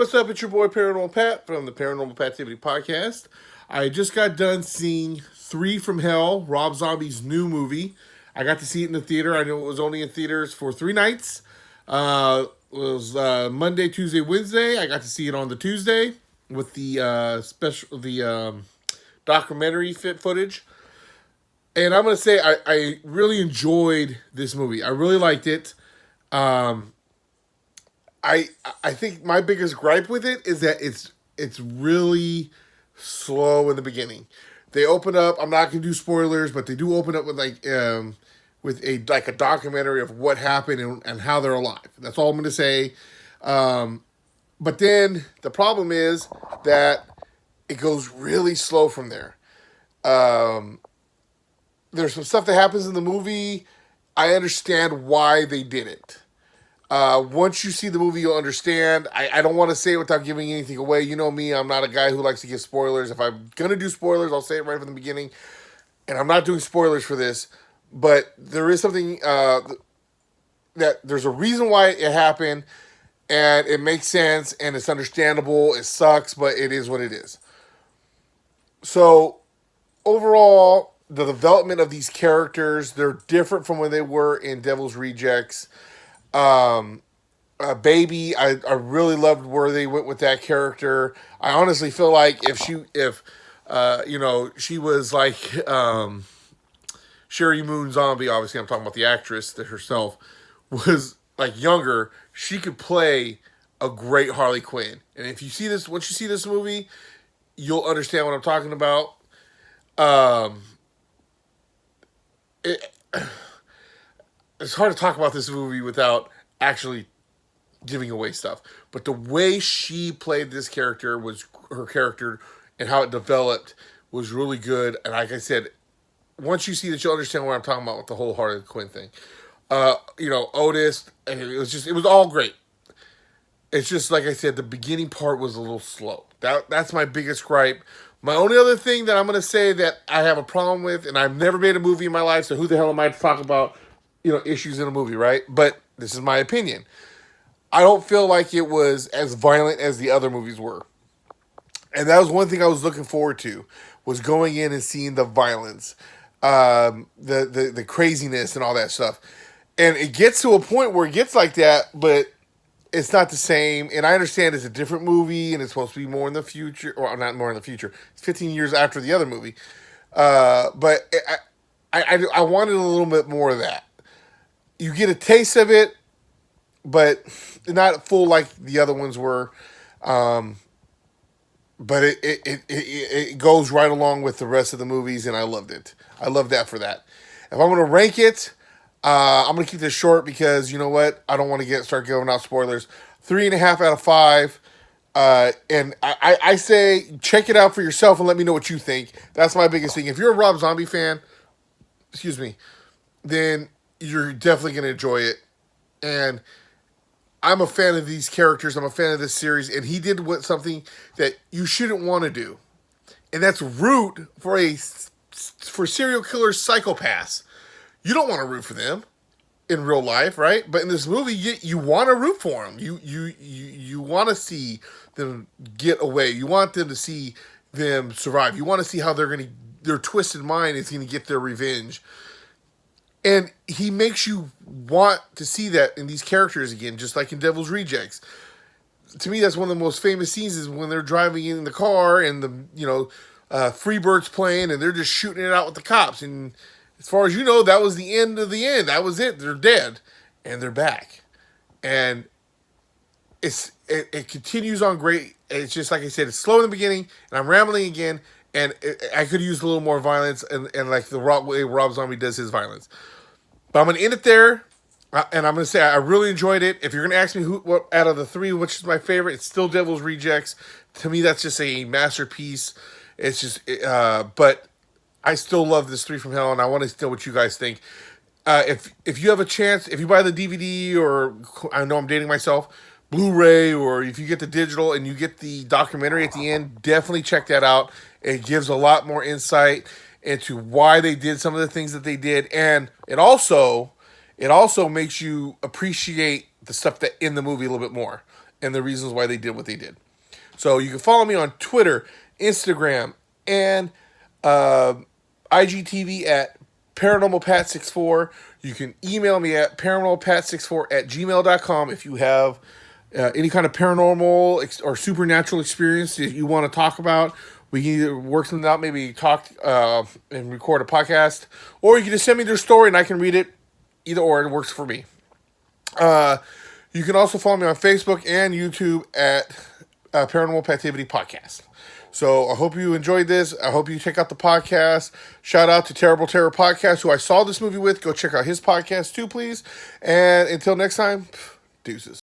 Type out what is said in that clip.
what's up? It's your boy Paranormal Pat from the Paranormal Pativity Podcast. I just got done seeing Three from Hell, Rob Zombie's new movie. I got to see it in the theater. I know it was only in theaters for 3 nights. It was Monday, Tuesday, Wednesday. I got to see it on the Tuesday with the documentary fit footage. And I'm gonna say I really enjoyed this movie. I really liked it. Um, I I think my biggest gripe with it is that it's really slow in the beginning. They open up. I'm not gonna do spoilers, but they do open up with with a documentary of what happened and how they're alive. That's all I'm gonna say. Um, but then the problem is that it goes really slow from there. Um, there's some stuff that happens in the movie. I understand why they did it. Once you see the movie, you'll understand. I don't want to say it without giving anything away. You know me, I'm not a guy who likes to give spoilers. If I'm going to do spoilers, I'll say it right from the beginning. And I'm not doing spoilers for this, but there is something that there's a reason why it happened, and it makes sense, and it's understandable. It sucks, but it is what it is. So, overall, the development of these characters, they're different from when they were in Devil's Rejects. Um, Baby, I really loved where they went with that character. I honestly feel like if she was like Sherry Moon Zombie, obviously I'm talking about the actress that herself was like younger, she could play a great Harley Quinn. And if you see this, once you see this movie, you'll understand what I'm talking about. Um, it, it's hard to talk about this movie without actually giving away stuff. But the way she played this character was her character and how it developed was really good. And like I said, once you see that, you'll understand what I'm talking about with the whole Harley Quinn thing. Otis, and it was all great. It's just like I said, the beginning part was a little slow. That's my biggest gripe. My only other thing that I'm gonna say that I have a problem with, and I've never made a movie in my life, so who the hell am I to talk about, issues in a movie, right? But this is my opinion. I don't feel like it was as violent as the other movies were. And that was one thing I was looking forward to, was going in and seeing the violence, the craziness and all that stuff. And it gets to a point where it gets like that, but it's not the same. And I understand it's a different movie and it's supposed to be more in the future, or not more in the future. It's 15 years after the other movie. But I wanted a little bit more of that. You get a taste of it, but not full like the other ones were. Um, but it goes right along with the rest of the movies, and I loved it. I love that for that. If I'm gonna rank it, I'm gonna keep this short because you know what? I don't want to start giving out spoilers. 3.5 out of 5. And I say check it out for yourself and let me know what you think. That's my biggest thing. If you're a Rob Zombie fan, excuse me, then you're definitely gonna enjoy it. And I'm a fan of these characters. I'm a fan of this series, and he did something that you shouldn't want to do, and that's root for serial killer psychopaths. You don't want to root for them in real life, right? But in this movie, you want to root for them. You want to see them get away. You want them to see them survive. You want to see how their twisted mind is going to get their revenge. And he makes you want to see that in these characters again, just like in Devil's Rejects. To me, that's one of the most famous scenes is when they're driving in the car and Freebird's playing and they're just shooting it out with the cops. And as far as you know, that was the end of the end. That was it. They're dead, and they're back. And it continues on great. It's just like I said, it's slow in the beginning, and I'm rambling again. And I could use a little more violence and like the way Rob Zombie does his violence. But I'm going to end it there. And I'm going to say I really enjoyed it. If you're going to ask me what out of the three, which is my favorite, it's still Devil's Rejects. To me, that's just a masterpiece. It's just, but I still love this Three from Hell, and I want to know what you guys think. If you have a chance, if you buy the DVD, or I know I'm dating myself, Blu-ray, or if you get the digital and you get the documentary at the end, definitely check that out. It gives a lot more insight into why they did some of the things that they did, and it also makes you appreciate the stuff that in the movie a little bit more. and the reasons why they did what they did. So you can follow me on Twitter, Instagram, and IGTV at ParanormalPat64. You can email me at paranormalpat64@gmail.com if you have any kind of paranormal or supernatural experience that you want to talk about. We can either work something out, maybe talk and record a podcast, or you can just send me their story and I can read it. Either or, it works for me. You can also follow me on Facebook and YouTube at Paranormal Pativity Podcast. So I hope you enjoyed this. I hope you check out the podcast. Shout out to Terrible Terror Podcast, who I saw this movie with. Go check out his podcast too, please. And until next time, deuces.